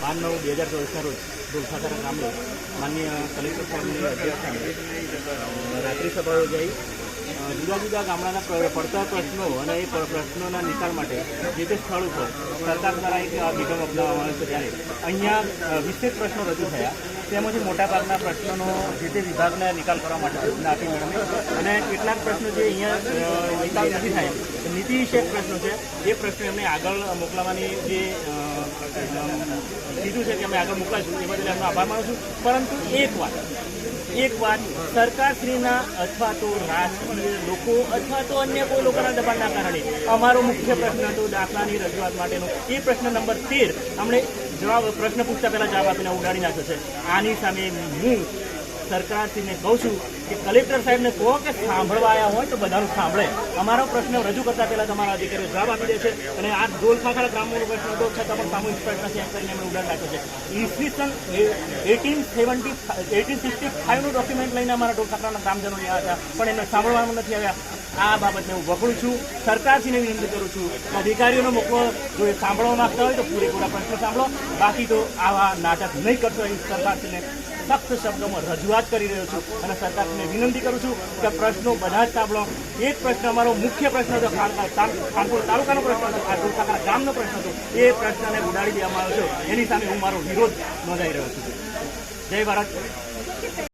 12/9/2024 રોજ ઢોલખાખરા ગામે માનનીય કલેક્ટર સાહેબની અધ્યક્ષતામાં રાત્રિ સભા યોજાઈ. જુદા જુદા ગામડાના પડતર પ્રશ્નો અને એ પ્રશ્નોના નિકાલ માટે જે તે સ્થળ ઉપર સરકાર દ્વારા એક અભિગમ અપનાવવામાં આવ્યો છે. ત્યારે અહીંયા 20 પ્રશ્નો રજૂ થયા. તેમાંથી મોટાભાગના પ્રશ્નોનો જે તે વિભાગને નિકાલ કરવા માટે સૂચના આપી મેળવી અને કેટલાક પ્રશ્નો જે અહીંયા નિકાલ નથી થાય નીતિ વિષયક પ્રશ્નો છે એ પ્રશ્નો એમને આગળ મોકલવાની જે કીધું છે કે અમે આગળ મોકલાશું એ બદલ એમનો આભાર માનું છું. પરંતુ એક વાત સરકારશ્રીના અથવા તો રાજકીય લોકો અથવા તો અન્ય કોઈ લોકોના દબાણના કારણે અમારો મુખ્ય પ્રશ્ન હતો દાખલાની રજૂઆત માટેનો એ પ્રશ્ન નંબર 13 પ્રશ્ન પૂછતા પહેલાં જવાબ આપીને ઉડાડી નાખ્યો છે. આની સામે હું સરકારશ્રીને કહું છું કે કલેક્ટર સાહેબને કહો કે સાંભળવા આવ્યા હોય તો બધાનું સાંભળે. અમારો પ્રશ્ન રજૂ કરતા પહેલાં તમારા અધિકારીઓ જવાબ આપી દે છે અને આ ઢોલખાખરા ગ્રામનો પ્રશ્ન હતો છતાં પણ સામૂહિક પ્રશ્ન ચેક કરીને એમણે ઉડાડી નાખ્યો છે. ઈસવીસન 1865નું ડોક્યુમેન્ટ લઈને અમારા ઢોલખાખરાના ગ્રામજનો આવ્યા હતા પણ એમને સાંભળવામાં નથી આવ્યા. આ બાબતને હું વખોડું છું. સરકારશ્રીને વિનંતી કરું છું અધિકારીઓનો મોકલો. જો એ સાંભળવા માંગતા હોય તો પૂરેપૂરા પ્રશ્નો સાંભળો, બાકી તો આવા નાટક નહીં કરશો. એ સરકારશ્રીને સખ્ત શબ્દોમાં રજૂઆત કરી રહ્યો છું અને સરકારને વિનંતી કરું છું કે પ્રશ્નો બધા જ સાંભળો. એક પ્રશ્ન અમારો મુખ્ય પ્રશ્ન હતો ખાનપુર તાલુકાનો પ્રશ્ન હતો, આ ઢોલખાખરા ગામનો પ્રશ્ન હતો. એ પ્રશ્નને ઉડાડી દેવામાં આવ્યો છે. એની સામે હું મારો વિરોધ નોંધાઈ રહ્યો છું. જય ભારત.